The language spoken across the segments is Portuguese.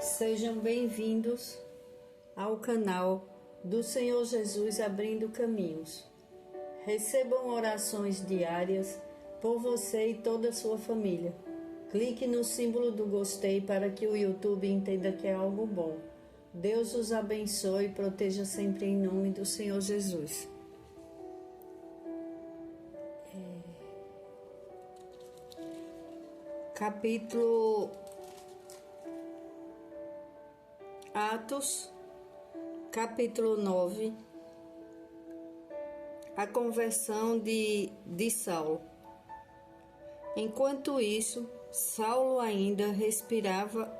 Sejam bem-vindos ao canal do Senhor Jesus Abrindo Caminhos. Recebam orações diárias por você e toda a sua família. Clique no símbolo do gostei para que o YouTube entenda que é algo bom. Deus os abençoe e proteja sempre em nome do Senhor Jesus. Capítulo Atos, capítulo 9. A conversão de Saulo. Enquanto isso, Saulo ainda respirava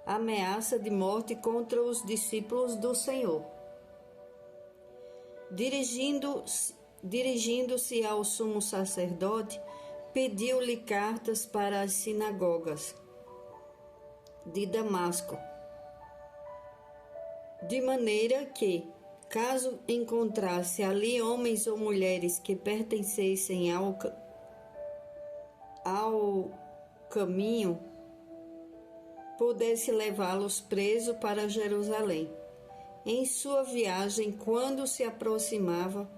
ameaça de morte contra os discípulos do Senhor. Dirigindo-se ao sumo sacerdote, pediu-lhe cartas para as sinagogas de Damasco, de maneira que, caso encontrasse ali homens ou mulheres que pertencessem ao caminho, pudesse levá-los presos para Jerusalém. Em sua viagem, quando se aproximava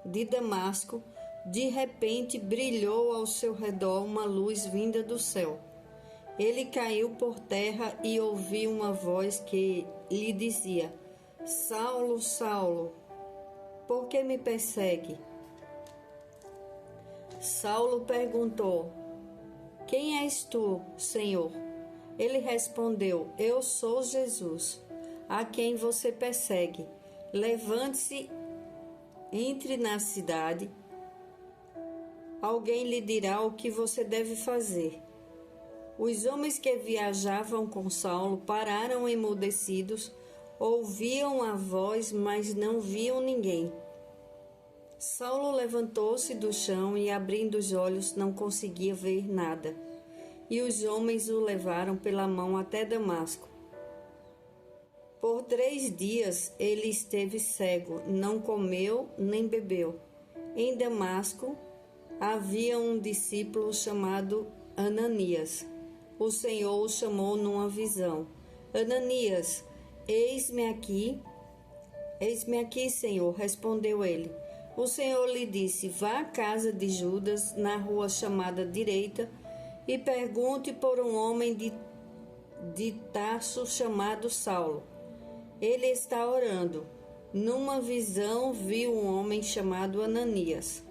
de Damasco, de repente brilhou ao seu redor uma luz vinda do céu. Ele caiu por terra e ouviu uma voz que lhe dizia: Saulo, Saulo, por que me persegue? Saulo perguntou: Quem és tu, Senhor? Ele respondeu: Eu sou Jesus, a quem você persegue. Levante-se, entre na cidade. Alguém lhe dirá o que você deve fazer. Os homens que viajavam com Saulo pararam emudecidos, ouviam a voz, mas não viam ninguém. Saulo levantou-se do chão e, abrindo os olhos, não conseguia ver nada. E os homens o levaram pela mão até Damasco. Por 3 dias ele esteve cego, não comeu nem bebeu. Em Damasco havia um discípulo chamado Ananias. O Senhor o chamou numa visão: Ananias, eis-me aqui. Eis-me aqui, Senhor, respondeu ele. O Senhor lhe disse: Vá à casa de Judas, na rua chamada Direita, e pergunte por um homem de Tarso chamado Saulo. Ele está orando. Numa visão viu um homem chamado Ananias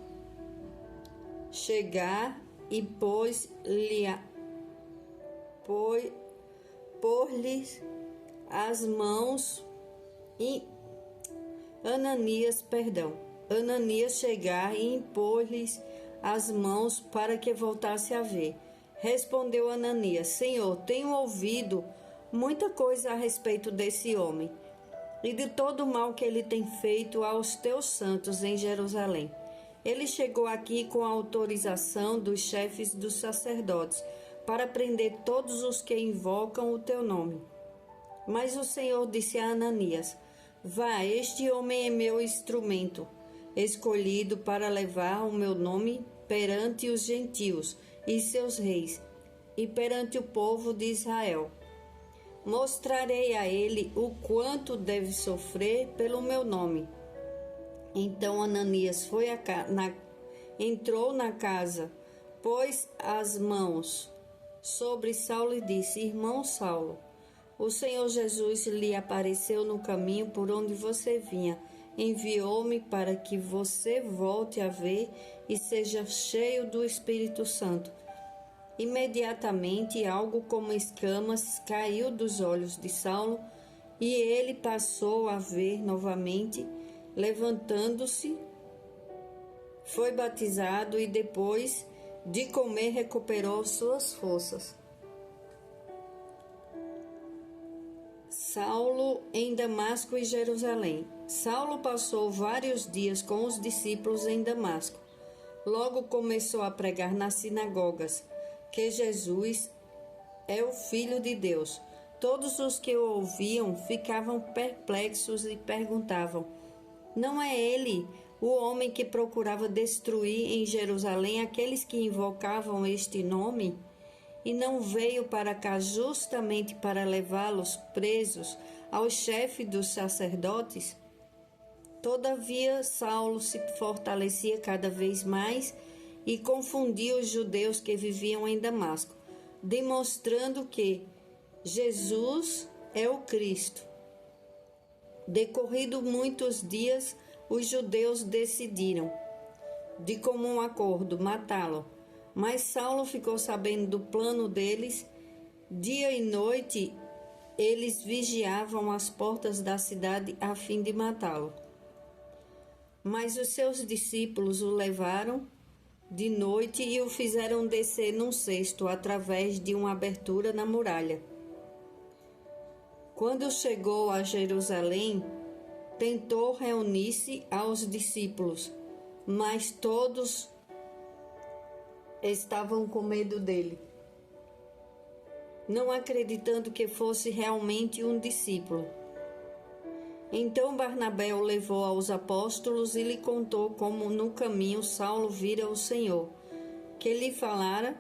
chegar e pôr-lhe as mãos Ananias chegar e impor-lhes as mãos para que voltasse a ver. Respondeu Ananias: Senhor, tenho ouvido muita coisa a respeito desse homem e de todo o mal que ele tem feito aos teus santos em Jerusalém. Ele chegou aqui com a autorização dos chefes dos sacerdotes para prender todos os que invocam o teu nome. Mas o Senhor disse a Ananias: Vá, este homem é meu instrumento, escolhido para levar o meu nome perante os gentios e seus reis, e perante o povo de Israel. Mostrarei a ele o quanto deve sofrer pelo meu nome. Então Ananias entrou na casa, pôs as mãos sobre Saulo e disse: Irmão Saulo, o Senhor Jesus lhe apareceu no caminho por onde você vinha. Enviou-me para que você volte a ver e seja cheio do Espírito Santo. Imediatamente, algo como escamas caiu dos olhos de Saulo e ele passou a ver novamente. Levantando-se, foi batizado e depois de comer recuperou suas forças. Saulo em Damasco e Jerusalém. Saulo passou vários dias com os discípulos em Damasco. Logo começou a pregar nas sinagogas que Jesus é o Filho de Deus. Todos os que o ouviam ficavam perplexos e perguntavam: Não é ele o homem que procurava destruir em Jerusalém aqueles que invocavam este nome? e não veio para cá justamente para levá-los presos ao chefe dos sacerdotes? Todavia, Saulo se fortalecia cada vez mais e confundia os judeus que viviam em Damasco, demonstrando que Jesus é o Cristo. Decorrido muitos dias, os judeus decidiram, de comum acordo, matá-lo. Mas Saulo ficou sabendo do plano deles. Dia e noite eles vigiavam as portas da cidade a fim de matá-lo. Mas os seus discípulos o levaram de noite e o fizeram descer num cesto através de uma abertura na muralha. Quando chegou a Jerusalém, tentou reunir-se aos discípulos, mas todos estavam com medo dele, não acreditando que fosse realmente um discípulo. Então Barnabé o levou aos apóstolos e lhe contou como no caminho Saulo vira o Senhor, que lhe falara,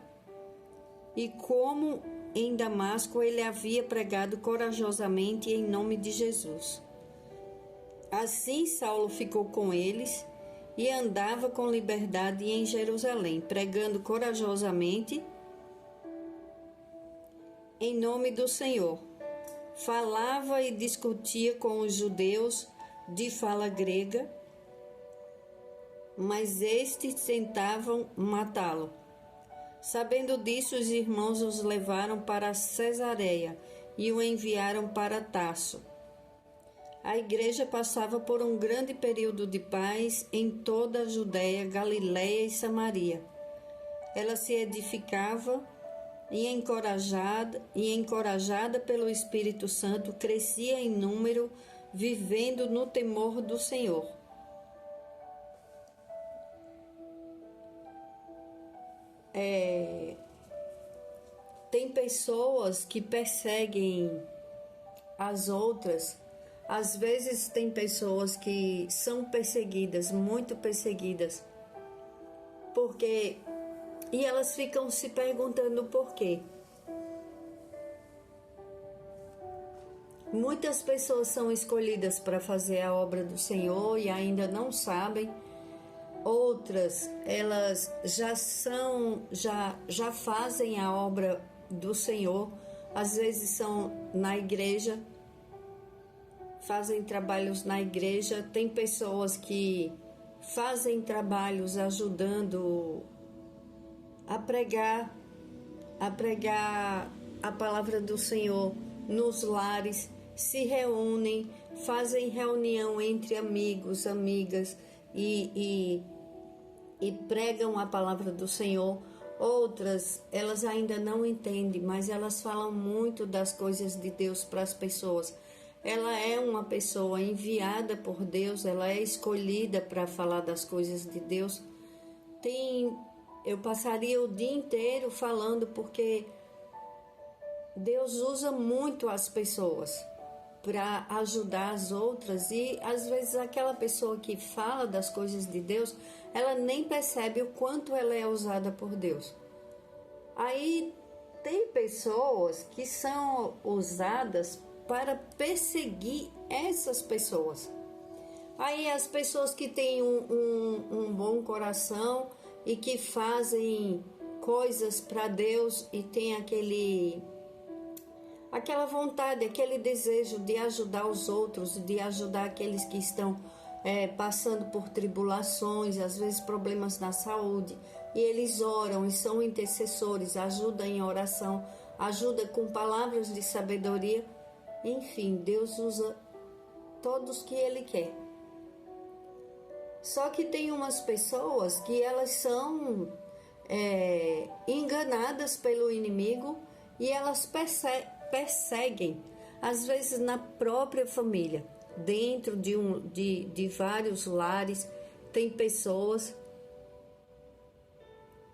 e como em Damasco ele havia pregado corajosamente em nome de Jesus. Assim Saulo ficou com eles e andava com liberdade em Jerusalém, pregando corajosamente em nome do Senhor. Falava e discutia com os judeus de fala grega, mas estes tentavam matá-lo. Sabendo disso, os irmãos os levaram para Cesareia e o enviaram para Tarso. A igreja passava por um grande período de paz em toda a Judéia, Galiléia e Samaria. Ela se edificava e encorajada pelo Espírito Santo, crescia em número, vivendo no temor do Senhor. Tem pessoas que perseguem as outras. Às vezes tem pessoas que são perseguidas, muito perseguidas, e elas ficam se perguntando por quê. Muitas pessoas são escolhidas para fazer a obra do Senhor e ainda não sabem. Outras, elas já fazem a obra do Senhor, às vezes são na igreja, fazem trabalhos na igreja. Tem pessoas que fazem trabalhos ajudando a pregar a palavra do Senhor nos lares, se reúnem, fazem reunião entre amigos, amigas e pregam a palavra do Senhor. Outras, elas ainda não entendem, mas elas falam muito das coisas de Deus para as pessoas. Ela é uma pessoa enviada por Deus, ela é escolhida para falar das coisas de Deus. Eu passaria o dia inteiro falando, porque Deus usa muito as pessoas para ajudar as outras, e às vezes aquela pessoa que fala das coisas de Deus, ela nem percebe o quanto ela é usada por Deus. Aí tem pessoas que são usadas para perseguir essas pessoas. Aí as pessoas que têm um bom coração e que fazem coisas para Deus e têm aquela vontade, aquele desejo de ajudar os outros, de ajudar aqueles que estão passando por tribulações, às vezes problemas na saúde, e eles oram e são intercessores, ajudam em oração, ajudam com palavras de sabedoria. Enfim, Deus usa todos que Ele quer. Só que tem umas pessoas que elas são enganadas pelo inimigo e elas perseguem, às vezes na própria família, dentro de vários lares. Tem pessoas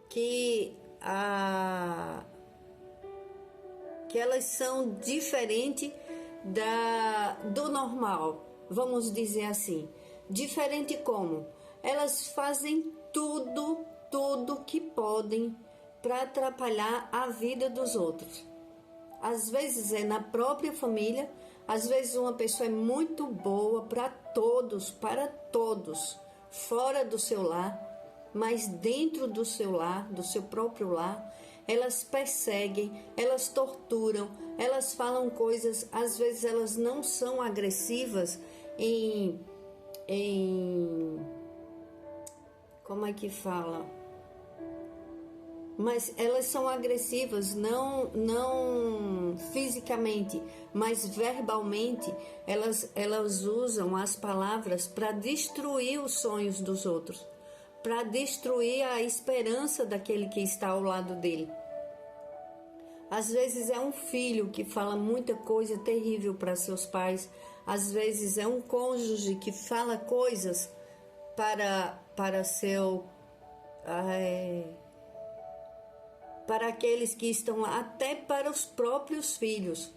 que elas são diferentes do normal, vamos dizer assim. Diferente como? Elas fazem tudo que podem para atrapalhar a vida dos outros. Às vezes é na própria família, às vezes uma pessoa é muito boa para todos, fora do seu lar, mas dentro do seu lar, do seu próprio lar, elas perseguem, elas torturam, elas falam coisas, às vezes elas não são agressivas como é que fala? Mas elas são agressivas, não fisicamente, mas verbalmente, elas usam as palavras para destruir os sonhos dos outros, para destruir a esperança daquele que está ao lado dele. Às vezes é um filho que fala muita coisa terrível para seus pais, às vezes é um cônjuge que fala coisas para aqueles que estão lá, até para os próprios filhos,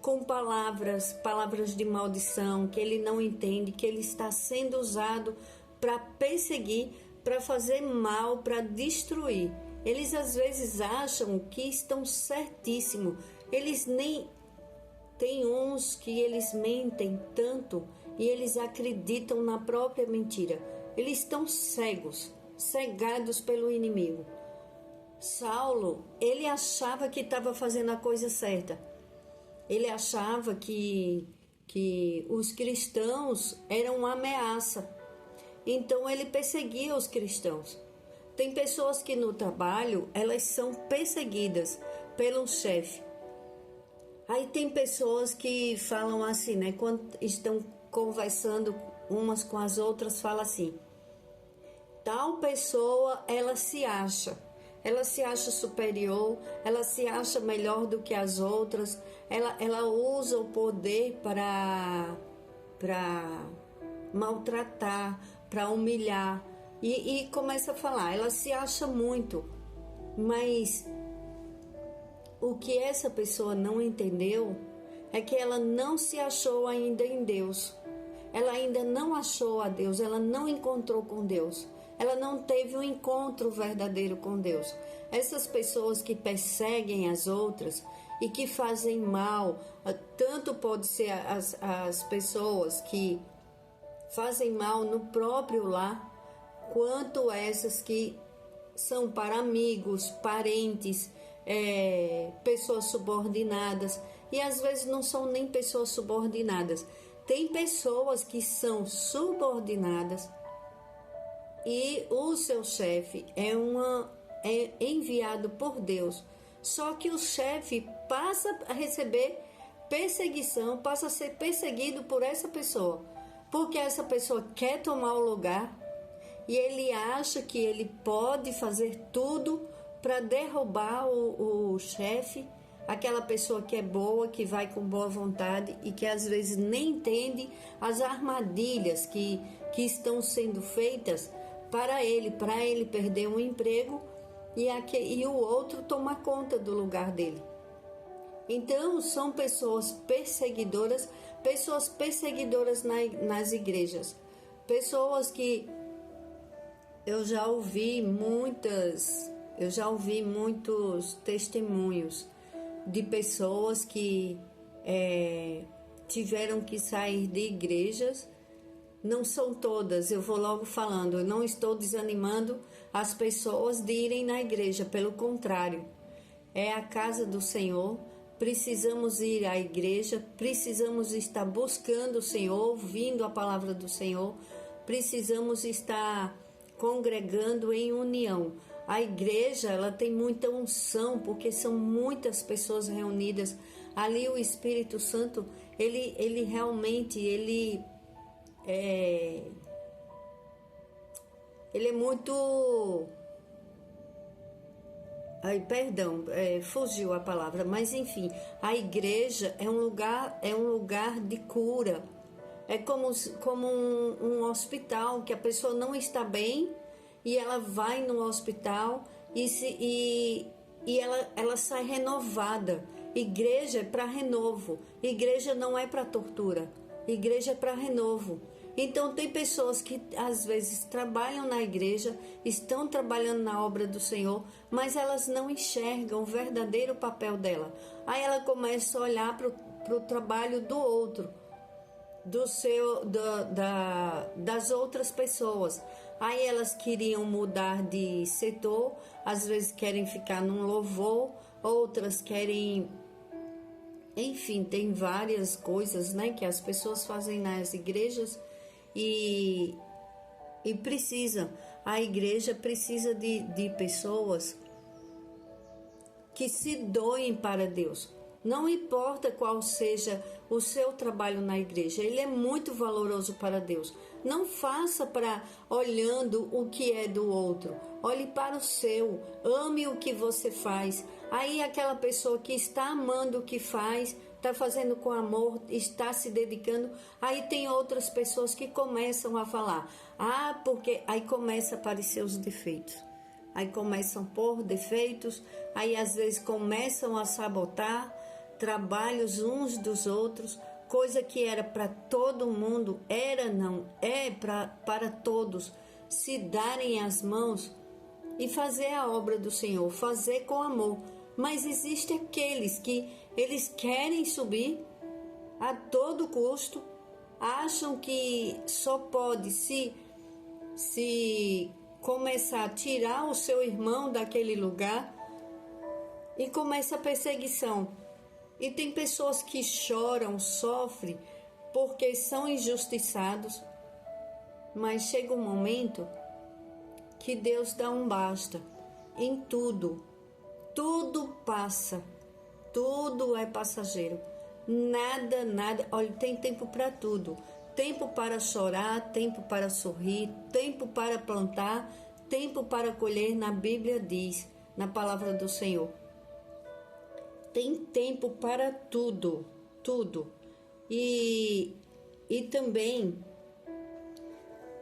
com palavras de maldição, que ele não entende, que ele está sendo usado para perseguir, para fazer mal, para destruir. Eles às vezes acham que estão certíssimos, eles nem... Tem uns que eles mentem tanto e eles acreditam na própria mentira. Eles estão cegados pelo inimigo. Saulo, ele achava que estava fazendo a coisa certa. Ele achava que os cristãos eram uma ameaça. Então ele perseguia os cristãos. Tem pessoas que no trabalho, elas são perseguidas pelo chefe. Aí tem pessoas que falam assim, né? Quando estão conversando umas com as outras, falam assim: tal pessoa, ela se acha superior, ela se acha melhor do que as outras, ela usa o poder para maltratar, para humilhar, e começa a falar, ela se acha muito, mas o que essa pessoa não entendeu é que ela não se achou ainda em Deus. Ela ainda não achou a Deus, ela não encontrou com Deus. Ela não teve um encontro verdadeiro com Deus. Essas pessoas que perseguem as outras e que fazem mal, tanto pode ser as pessoas que fazem mal no próprio lar, quanto essas que são para amigos, parentes, pessoas subordinadas, e às vezes não são nem pessoas subordinadas. Tem pessoas que são subordinadas e o seu chefe é enviado por Deus, só que o chefe passa a receber perseguição, passa a ser perseguido por essa pessoa, porque essa pessoa quer tomar o lugar e ele acha que ele pode fazer tudo para derrubar o chefe, aquela pessoa que é boa, que vai com boa vontade e que às vezes nem entende as armadilhas que estão sendo feitas para ele perder um emprego e o outro tomar conta do lugar dele. Então são pessoas perseguidoras nas igrejas, pessoas que eu já ouvi muitos testemunhos de pessoas que tiveram que sair de igrejas. Não são todas, eu vou logo falando, eu não estou desanimando as pessoas de irem na igreja, pelo contrário, é a casa do Senhor, precisamos ir à igreja, precisamos estar buscando o Senhor, ouvindo a palavra do Senhor, precisamos estar congregando em união. A igreja, ela tem muita unção, porque são muitas pessoas reunidas. Ali o Espírito Santo, ele realmente, ele é muito... fugiu a palavra, mas enfim, a igreja é um lugar de cura. É como um hospital, que a pessoa não está bem e ela vai no hospital e ela sai renovada. Igreja é para renovo, igreja não é para tortura, igreja é para renovo. Então tem pessoas que às vezes trabalham na igreja, estão trabalhando na obra do Senhor, mas elas não enxergam o verdadeiro papel dela. Aí ela começa a olhar para o trabalho do outro, das outras pessoas. Aí elas queriam mudar de setor, às vezes querem ficar num louvor, outras querem... Enfim, tem várias coisas, né, que as pessoas fazem nas igrejas e precisam. A igreja precisa de pessoas que se doem para Deus. Não importa qual seja o seu trabalho na igreja, ele é muito valoroso para Deus. Não faça olhando o que é do outro. Olhe para o seu, ame o que você faz. Aí aquela pessoa que está amando o que faz, está fazendo com amor, está se dedicando. Aí tem outras pessoas que começam a falar, porque aí começa a aparecer os defeitos. Aí começam a pôr defeitos, aí às vezes começam a sabotar trabalhos uns dos outros, coisa que era para todo mundo, para todos se darem as mãos e fazer a obra do Senhor, fazer com amor. Mas existem aqueles que eles querem subir a todo custo, acham que só pode se começar a tirar o seu irmão daquele lugar e começa a perseguição. E tem pessoas que choram, sofrem porque são injustiçados, mas chega um momento que Deus dá um basta em tudo. Tudo passa, tudo é passageiro. Nada, olha, tem tempo para tudo. Tempo para chorar, tempo para sorrir, tempo para plantar, tempo para colher, na Bíblia diz, na palavra do Senhor. Tem tempo para tudo, tudo. E também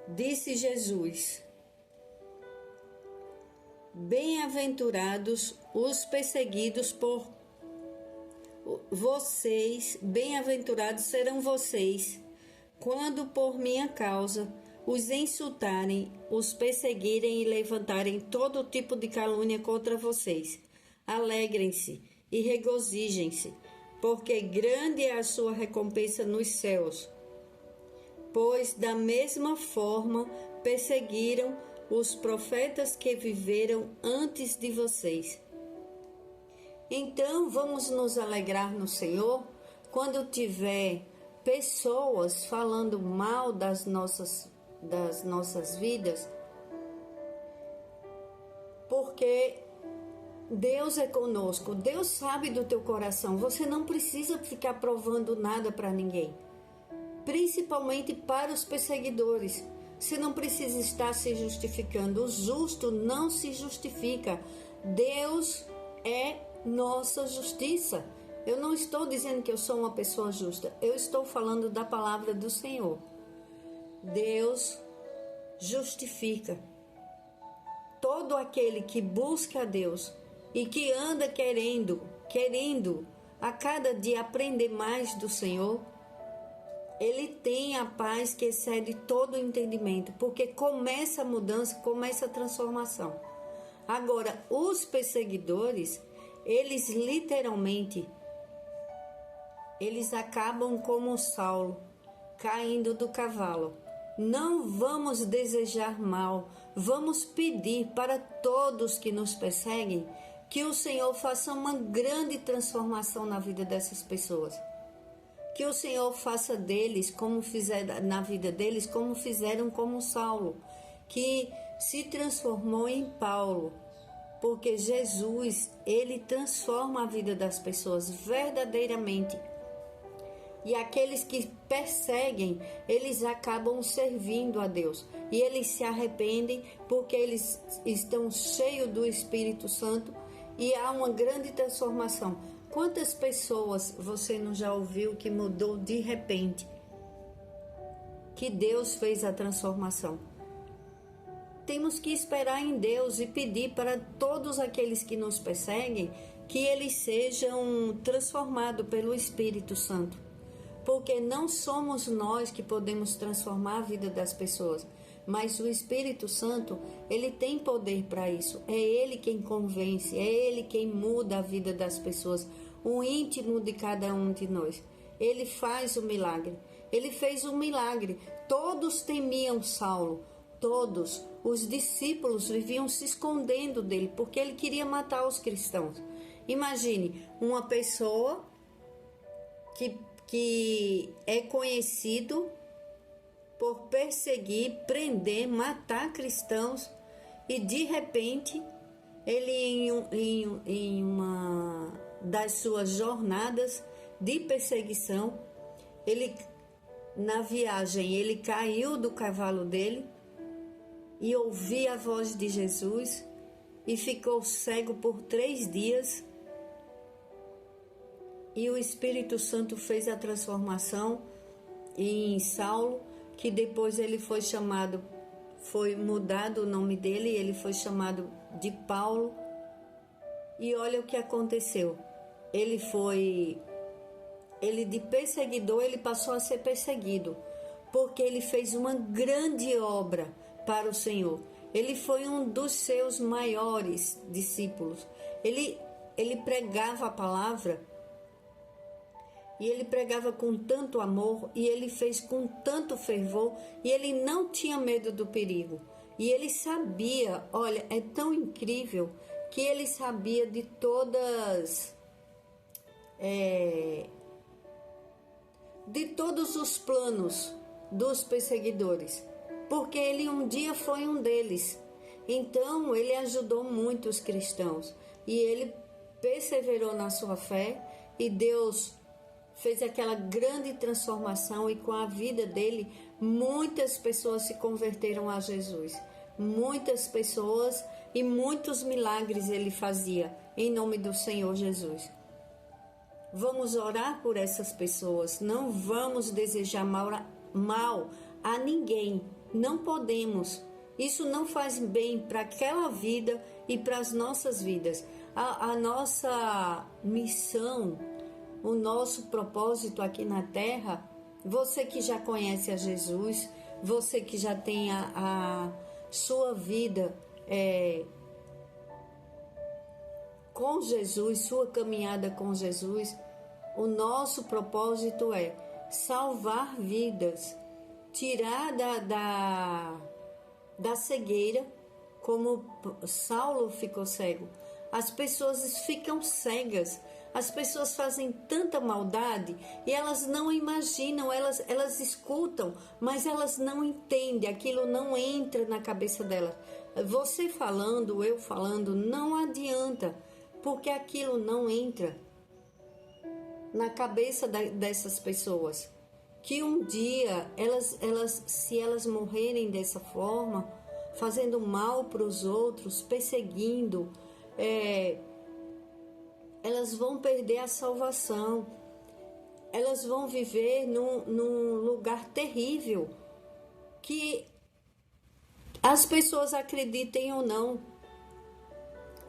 disse Jesus: bem-aventurados os perseguidos por vocês, bem-aventurados serão vocês, quando por minha causa os insultarem, os perseguirem e levantarem todo tipo de calúnia contra vocês. Alegrem-se e regozijem-se, porque grande é a sua recompensa nos céus. Pois da mesma forma perseguiram os profetas que viveram antes de vocês. Então vamos nos alegrar no Senhor quando tiver pessoas falando mal das nossas vidas, porque Deus é conosco, Deus sabe do teu coração. Você não precisa ficar provando nada para ninguém, principalmente para os perseguidores. Você não precisa estar se justificando. O justo não se justifica. Deus é nossa justiça. Eu não estou dizendo que eu sou uma pessoa justa. Eu estou falando da palavra do Senhor. Deus justifica todo aquele que busca a Deus e que anda querendo a cada dia aprender mais do Senhor. Ele tem a paz que excede todo o entendimento, porque começa a mudança, começa a transformação. Agora, os perseguidores, eles literalmente, eles acabam como Saulo, caindo do cavalo. Não vamos desejar mal, vamos pedir para todos que nos perseguem que o Senhor faça uma grande transformação na vida dessas pessoas. Que o Senhor faça deles, como fizeram na vida deles, como fizeram com Saulo, que se transformou em Paulo. Porque Jesus, ele transforma a vida das pessoas verdadeiramente. E aqueles que perseguem, eles acabam servindo a Deus. E eles se arrependem porque eles estão cheios do Espírito Santo e há uma grande transformação. Quantas pessoas você não já ouviu que mudou de repente? Que Deus fez a transformação. Temos que esperar em Deus e pedir para todos aqueles que nos perseguem que eles sejam transformados pelo Espírito Santo. porque não somos nós que podemos transformar a vida das pessoas, mas o Espírito Santo, ele tem poder para isso. É ele quem convence, é ele quem muda a vida das pessoas, o íntimo de cada um de nós. Ele faz o milagre. Ele fez um milagre. Todos temiam Saulo. Todos os discípulos viviam se escondendo dele, porque ele queria matar os cristãos. Imagine uma pessoa que é conhecido por perseguir, prender, matar cristãos, e de repente ele em uma das suas jornadas de perseguição, ele na viagem ele caiu do cavalo dele e ouviu a voz de Jesus e ficou cego por 3 dias, e o Espírito Santo fez a transformação em Saulo, que depois ele foi mudado o nome dele, ele foi chamado de Paulo. E olha o que aconteceu. Ele de perseguidor, ele passou a ser perseguido, porque ele fez uma grande obra para o Senhor. Ele foi um dos seus maiores discípulos. Ele pregava a palavra, e ele pregava com tanto amor, e ele fez com tanto fervor, e ele não tinha medo do perigo. E ele sabia, olha, é tão incrível que ele sabia de todos os planos dos perseguidores, porque ele um dia foi um deles. Então ele ajudou muito os cristãos, e ele perseverou na sua fé, e Deus fez aquela grande transformação, e com a vida dele muitas pessoas se converteram a Jesus. Muitas pessoas, e muitos milagres ele fazia em nome do Senhor Jesus. Vamos orar por essas pessoas, não vamos desejar mal a ninguém, não podemos. Isso não faz bem para aquela vida e para as nossas vidas. A nossa missão, o nosso propósito aqui na terra, você que já conhece a Jesus, você que já tem a sua vida com Jesus, sua caminhada com Jesus, o nosso propósito é salvar vidas, tirar da cegueira, como Saulo ficou cego. As pessoas ficam cegas, as pessoas fazem tanta maldade e elas não imaginam, elas escutam, mas elas não entendem, aquilo não entra na cabeça delas. Você falando, eu falando, não adianta, porque aquilo não entra na cabeça dessas pessoas. Que um dia, se elas morrerem dessa forma, fazendo mal para os outros, perseguindo, elas vão perder a salvação, elas vão viver num lugar terrível, que as pessoas acreditem ou não,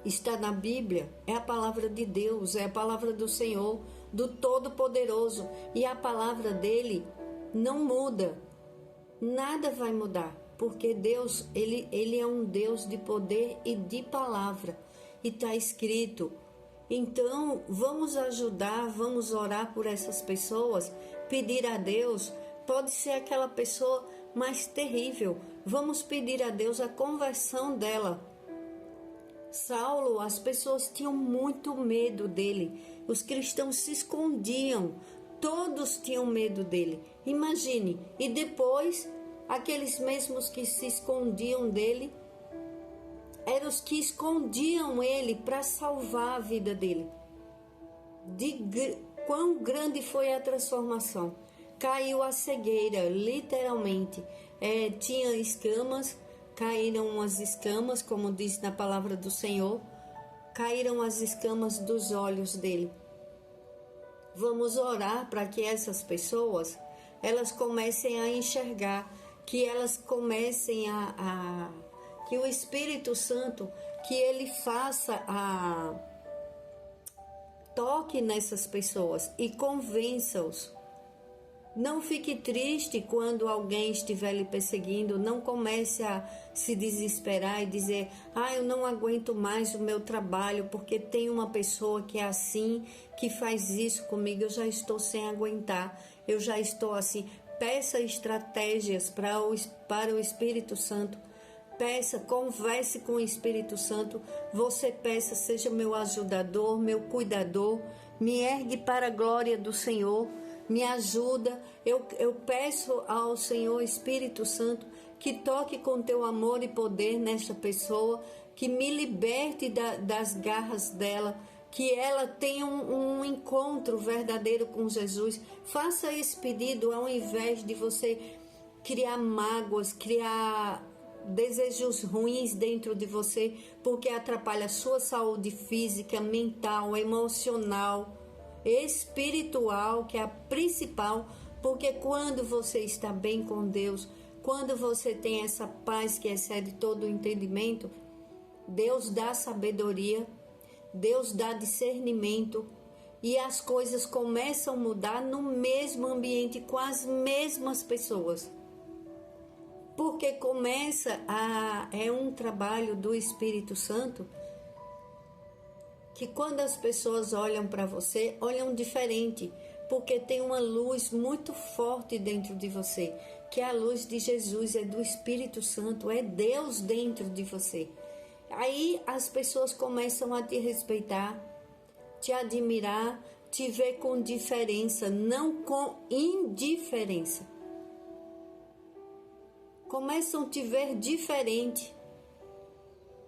está na Bíblia, é a palavra de Deus, é a palavra do Senhor, do Todo-Poderoso, e a palavra dele não muda, nada vai mudar, porque Deus, ele é um Deus de poder e de palavra, e está escrito. Então, vamos ajudar, vamos orar por essas pessoas, pedir a Deus, pode ser aquela pessoa mais terrível, vamos pedir a Deus a conversão dela. Saulo, as pessoas tinham muito medo dele, os cristãos se escondiam, todos tinham medo dele. Imagine, e depois, aqueles mesmos que se escondiam dele, eram os que escondiam ele para salvar a vida dele. Quão grande foi a transformação. Caiu a cegueira, literalmente. Tinha escamas, caíram as escamas, como diz na palavra do Senhor, caíram as escamas dos olhos dele. Vamos orar para que essas pessoas, elas comecem a enxergar, que elas comecem que o Espírito Santo, que ele toque nessas pessoas e convença-os Não fique triste quando alguém estiver lhe perseguindo. Não comece a se desesperar e dizer: eu não aguento mais o meu trabalho porque tem uma pessoa que é assim, que faz isso comigo, eu já estou sem aguentar, eu já estou assim. Peça estratégias para o Espírito Santo. Peça, converse com o Espírito Santo. Você peça: seja meu ajudador, meu cuidador, me ergue para a glória do Senhor. Me ajuda, eu peço ao Senhor Espírito Santo que toque com teu amor e poder nesta pessoa, que me liberte das garras dela, que ela tenha um encontro verdadeiro com Jesus. Faça esse pedido ao invés de você criar mágoas, criar desejos ruins dentro de você, porque atrapalha a sua saúde física, mental, emocional, espiritual, que é a principal, porque quando você está bem com Deus, quando você tem essa paz que excede todo o entendimento, Deus dá sabedoria, Deus dá discernimento e as coisas começam a mudar no mesmo ambiente com as mesmas pessoas. Porque é um trabalho do Espírito Santo, que quando as pessoas olham para você, olham diferente, porque tem uma luz muito forte dentro de você, que é a luz de Jesus, é do Espírito Santo, é Deus dentro de você. Aí as pessoas começam a te respeitar, te admirar, te ver com diferença, não com indiferença. Começam a te ver diferente.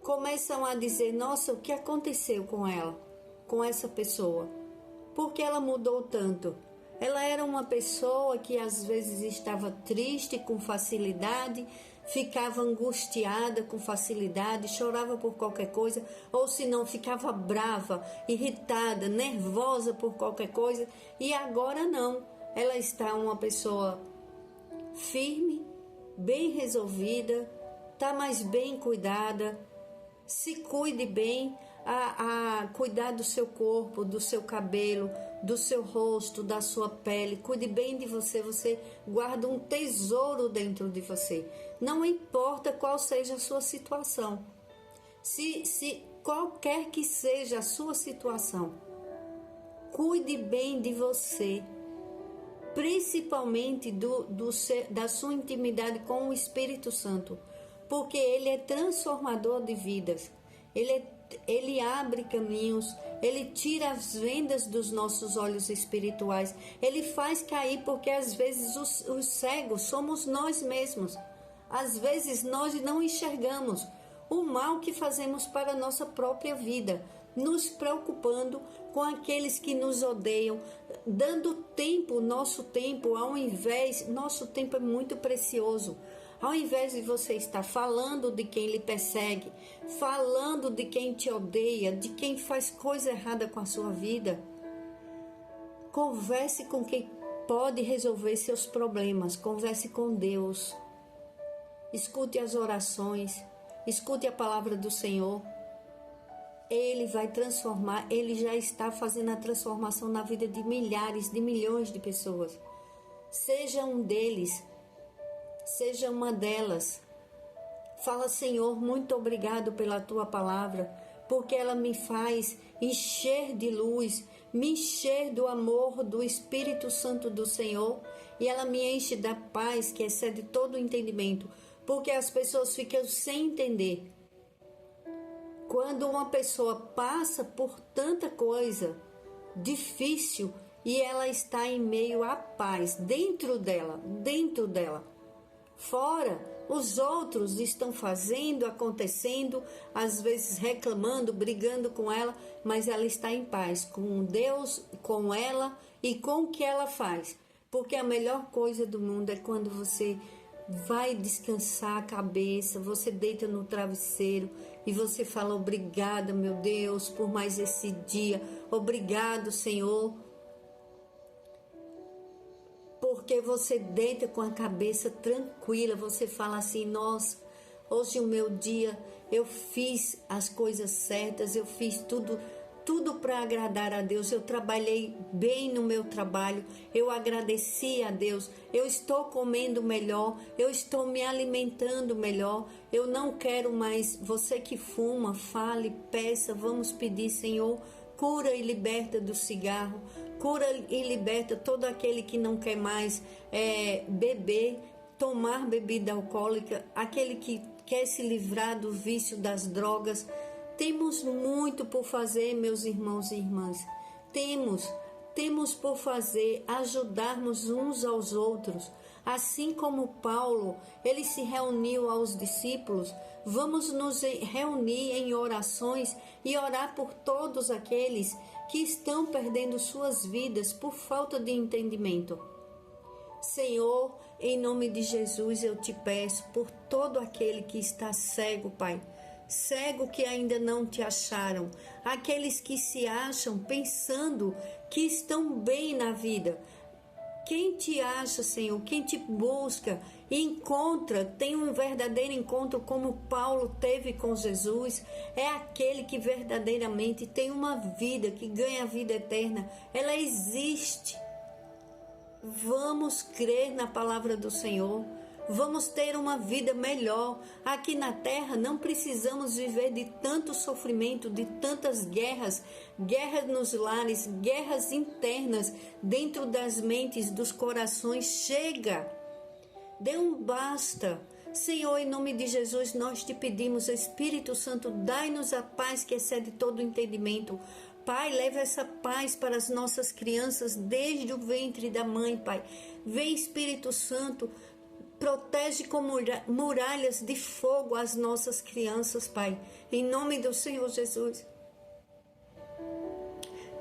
Começam a dizer: nossa, o que aconteceu com ela, com essa pessoa? Por que ela mudou tanto? Ela era uma pessoa que às vezes estava triste com facilidade, ficava angustiada com facilidade, chorava por qualquer coisa, ou se não, ficava brava, irritada, nervosa por qualquer coisa, e agora não. Ela está uma pessoa firme, bem resolvida, está mais bem cuidada. Se cuide bem, a cuidar do seu corpo, do seu cabelo, do seu rosto, da sua pele. Cuide bem de você, você guarda um tesouro dentro de você. Não importa qual seja a sua situação. Se qualquer que seja a sua situação, cuide bem de você. Principalmente da sua intimidade com o Espírito Santo. Porque Ele é transformador de vidas, Ele abre caminhos, Ele tira as vendas dos nossos olhos espirituais, Ele faz cair, porque às vezes os cegos somos nós mesmos, às vezes nós não enxergamos o mal que fazemos para a nossa própria vida, nos preocupando com aqueles que nos odeiam, dando tempo, nosso tempo é muito precioso. Ao invés de você estar falando de quem lhe persegue, falando de quem te odeia, de quem faz coisa errada com a sua vida, converse com quem pode resolver seus problemas, converse com Deus. Escute as orações, escute a palavra do Senhor. Ele vai transformar, Ele já está fazendo a transformação na vida de milhares, de milhões de pessoas. Seja um deles. Seja uma delas. Fala: Senhor, muito obrigado pela Tua palavra, porque ela me faz encher de luz, me encher do amor do Espírito Santo do Senhor, e ela me enche da paz que excede todo o entendimento, porque as pessoas ficam sem entender. Quando uma pessoa passa por tanta coisa difícil e ela está em meio à paz, dentro dela. Fora, os outros estão fazendo, acontecendo, às vezes reclamando, brigando com ela, mas ela está em paz com Deus, com ela e com o que ela faz. Porque a melhor coisa do mundo é quando você vai descansar a cabeça, você deita no travesseiro e você fala: obrigada, meu Deus, por mais esse dia. Obrigado, Senhor. Porque você deita com a cabeça tranquila, você fala assim: nossa, hoje o meu dia, eu fiz as coisas certas, eu fiz tudo tudo para agradar a Deus. Eu trabalhei bem no meu trabalho, eu agradeci a Deus, eu estou comendo melhor, eu estou me alimentando melhor. Eu não quero mais. Você que fuma, fale, peça, vamos pedir: Senhor, cura e liberta do cigarro, cura e liberta todo aquele que não quer mais beber, tomar bebida alcoólica, aquele que quer se livrar do vício das drogas. Temos muito por fazer, meus irmãos e irmãs. Temos por fazer, ajudarmos uns aos outros. Assim como Paulo, ele se reuniu aos discípulos, vamos nos reunir em orações e orar por todos aqueles que estão perdendo suas vidas por falta de entendimento. Senhor, em nome de Jesus, eu te peço por todo aquele que está cego, Pai. Cego que ainda não te acharam, aqueles que se acham pensando que estão bem na vida. Quem te acha, Senhor, quem te busca, encontra, tem um verdadeiro encontro como Paulo teve com Jesus, é aquele que verdadeiramente tem uma vida, que ganha a vida eterna. Ela existe. Vamos crer na palavra do Senhor. Vamos ter uma vida melhor. Aqui na terra não precisamos viver de tanto sofrimento, de tantas guerras, guerras nos lares, guerras internas dentro das mentes, dos corações. Chega! Dê um basta. Senhor, em nome de Jesus, nós te pedimos, Espírito Santo, dai-nos a paz que excede todo entendimento. Pai, leva essa paz para as nossas crianças desde o ventre da mãe, Pai. Vem, Espírito Santo, protege com muralhas de fogo as nossas crianças, Pai. Em nome do Senhor Jesus.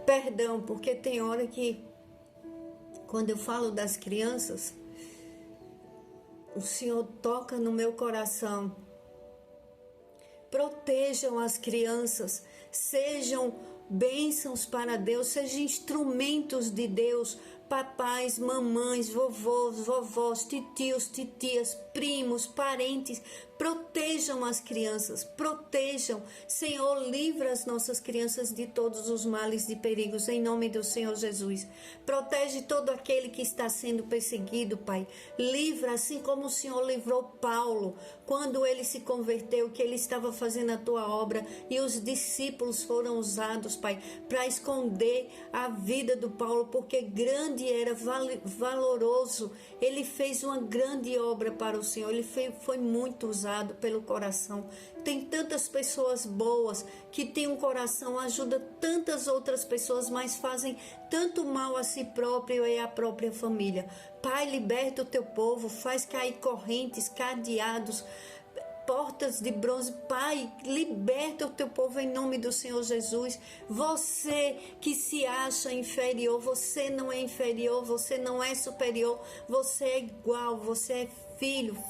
Perdão, porque tem hora que, quando eu falo das crianças, o Senhor toca no meu coração. Protejam as crianças, sejam bênçãos para Deus, sejam instrumentos de Deus. Papais, mamães, vovôs, vovós, titios, titias, primos, parentes, protejam as crianças, protejam. Senhor, livra as nossas crianças de todos os males e perigos, em nome do Senhor Jesus. Protege todo aquele que está sendo perseguido, Pai. Livra, assim como o Senhor livrou Paulo, quando ele se converteu, que ele estava fazendo a tua obra, e os discípulos foram usados, Pai, para esconder a vida do Paulo, porque grande era, valoroso. Ele fez uma grande obra para o Senhor. Ele foi muito usado pelo coração. Tem tantas pessoas boas que têm um coração, ajuda tantas outras pessoas, mas fazem tanto mal a si próprio e à própria família. Pai, liberta o teu povo, faz cair correntes, cadeados, portas de bronze. Pai, liberta o teu povo em nome do Senhor Jesus. Você que se acha inferior, você não é inferior, você não é superior, você é igual, você é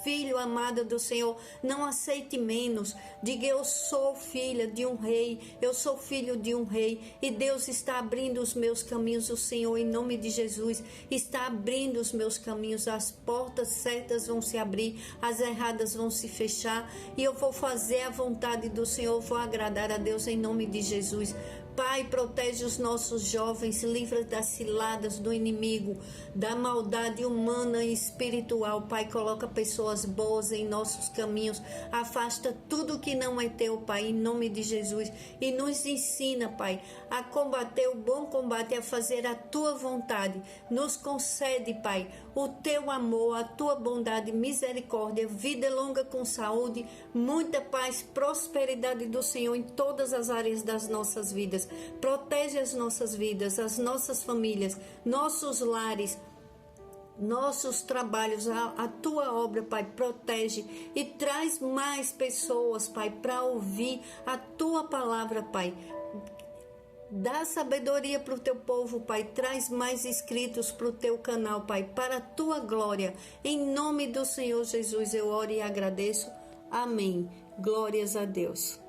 filho amado do Senhor. Não aceite menos. Diga: eu sou filha de um rei, eu sou filho de um rei, e Deus está abrindo os meus caminhos. O Senhor, em nome de Jesus, está abrindo os meus caminhos. As portas certas vão se abrir, as erradas vão se fechar, e eu vou fazer a vontade do Senhor, vou agradar a Deus em nome de Jesus. Pai, protege os nossos jovens, livra das ciladas do inimigo, da maldade humana e espiritual. Pai, coloca pessoas boas em nossos caminhos, afasta tudo que não é teu, Pai, em nome de Jesus, e nos ensina, Pai, a combater o bom combate, a fazer a tua vontade. Nos concede, Pai, o teu amor, a tua bondade, misericórdia, vida longa com saúde, muita paz, prosperidade do Senhor em todas as áreas das nossas vidas. Protege as nossas vidas, as nossas famílias, nossos lares, nossos trabalhos, a tua obra, Pai. Protege e traz mais pessoas, Pai, para ouvir a tua palavra, Pai. Dá sabedoria para o teu povo, Pai. Traz mais inscritos para o teu canal, Pai, para a tua glória. Em nome do Senhor Jesus eu oro e agradeço. Amém. Glórias a Deus.